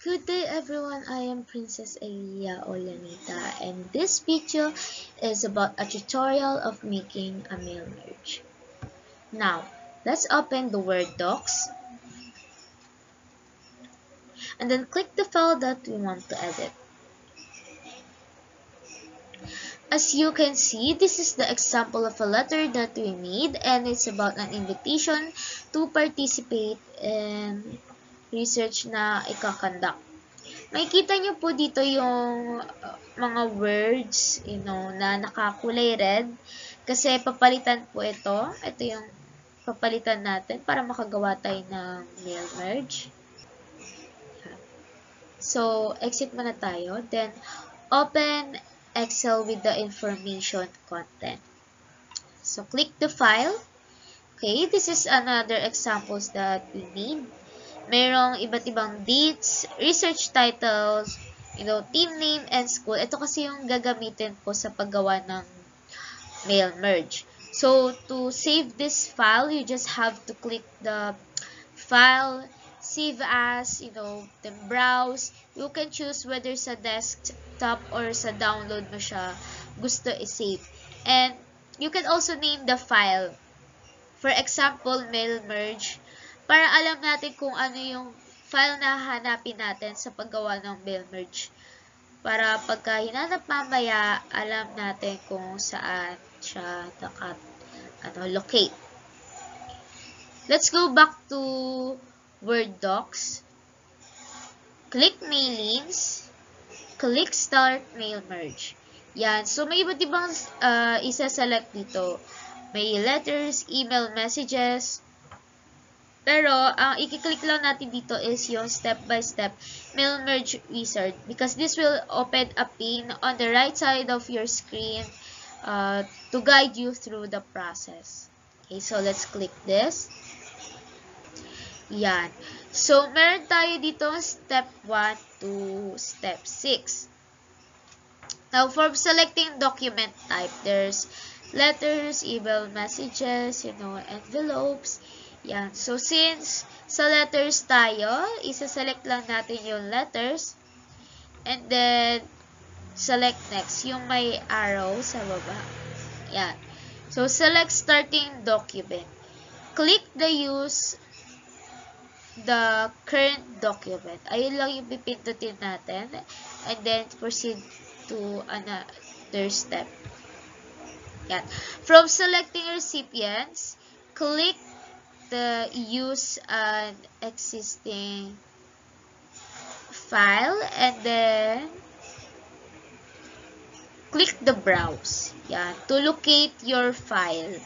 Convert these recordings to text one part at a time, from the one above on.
Good day everyone, I am Princess Elia Olanita and this video is about a tutorial of making a mail merge. Now, let's open the Word docs and then click the file that we want to edit. As you can see, this is the example of a letter that we made and it's about an invitation to participate in research na ikakandak. Makikita nyo po dito yung mga words, na nakakulay red. Kasi papalitan po ito. Ito yung papalitan natin para makagawa tayo ng mail merge. So, exit muna tayo. Then, open Excel with the information content. So, click the file. Okay, this is another examples that we need. Merong iba't ibang dates, research titles, team name, and school. Ito kasi yung gagamitin po sa paggawa ng mail merge. So, to save this file, you just have to click the file, save as, then browse. You can choose whether sa desktop or sa download mo siya gusto i-save. And you can also name the file. For example, mail merge. Para alam natin kung ano yung file na hahanapin natin sa paggawa ng mail merge. Para pagka hinanap mamaya, alam natin kung saan siya locate. Let's go back to Word docs. Click Mailings. Click Start Mail Merge. Yan. So, may iba't ibang isa-select dito. May letters, email messages. Pero, ang i-click lang natin dito is yung step-by-step mail merge wizard because this will open a pane on the right side of your screen to guide you through the process. Okay, so let's click this. Yan. So, meron tayo dito step 1 to step 6. Now, for selecting document type, there's letters, email messages, envelopes. Yan. So, since sa letters tayo, isa-select lang natin yung letters. And then, select next. Yung may arrow sa baba. Yan. So, select starting document. Click the use the current document. Ayun lang yung pipindutin natin. And then, proceed to another step. Yan. From selecting recipients, click the use an existing file and then click the browse. Yan. To locate your file.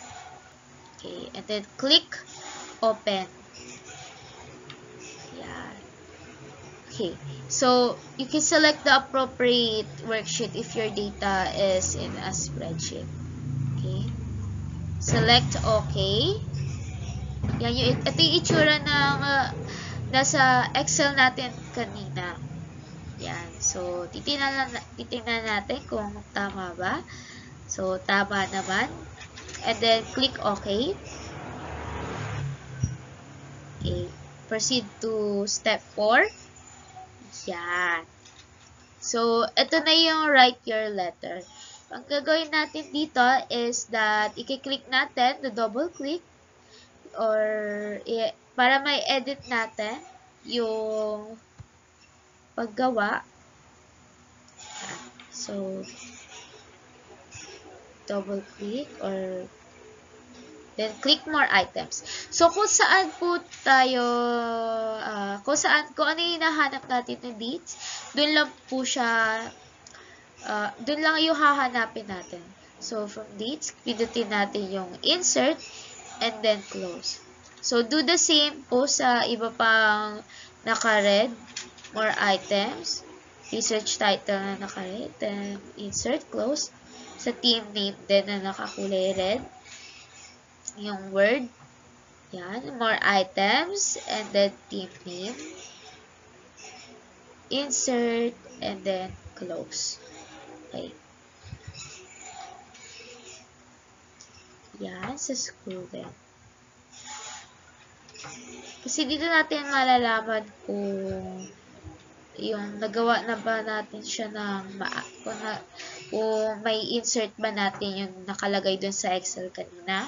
Okay. And then click open. Yan. Okay. So, you can select the appropriate worksheet if your data is in a spreadsheet. Okay. Select OK. Yan, ito yung itsura ng nasa Excel natin kanina. Yan. So, titingnan natin kung tama ba. So, tama naman. And then, click OK. Okay. Proceed to step 4. Yan. So, ito na yung write your letter. Ang gagawin natin dito is that i-click natin, double click, or para may edit natin yung paggawa. So, double click or then click more items. So, kung saan po tayo, kung ano yung hinahanap natin ng dates, dun lang po siya, dun lang yung hahanapin natin. So, from dates, pindutin natin yung insert, and then close. So, do the same po sa iba pang naka-red, more items, research title na naka-red, then insert, close. Sa team name din na nakakulay red, yung word, yan, more items, and then team name, insert, and then close. Okay. Yan, sa school din. Kasi dito natin malalaman kung yung nagawa na ba natin siya ng kung may insert ba natin yung nakalagay dun sa Excel kanina.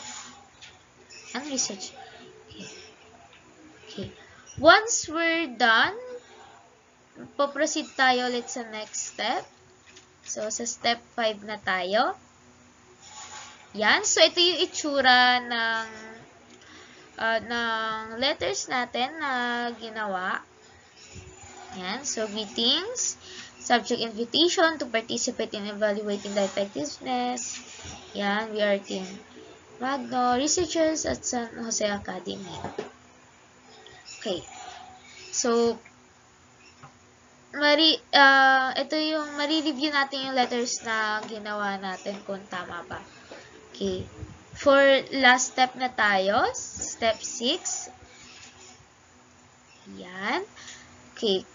Ang research. Okay. Once we're done, po-proceed tayo ulit sa next step. So, sa step 5 na tayo. Yan. So, ito yung itsura ng letters natin na ginawa. Yan. So, greetings. Subject invitation to participate in evaluating the effectiveness. Yan. We are Team Magno, researchers at San Jose Academy. Okay. So, ito yung mari-review natin yung letters na ginawa natin kung tama ba. Okay. For last step na tayo, step 6. Yan. Okay.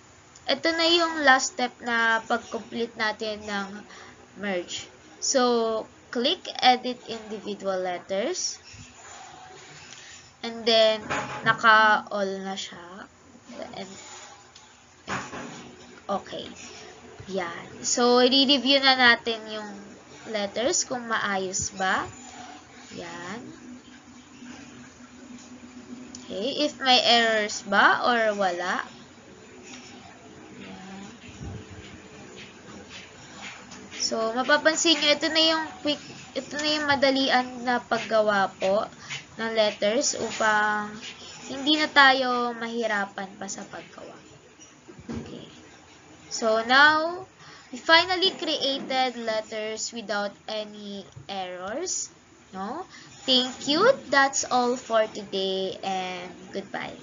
Ito na yung last step na pag-complete natin ng merge. So, click edit individual letters. And then, naka-all na siya. Okay. Yan. So, i-review na natin yung letters kung maayos ba. Yan. Okay. If may errors ba or wala. Yan. So, mapapansin nyo, ito na yung madalian na paggawa po ng letters upang hindi na tayo mahirapan pa sa paggawa. Okay. So, now, we finally created letters without any errors. No? Thank you. That's all for today and goodbye.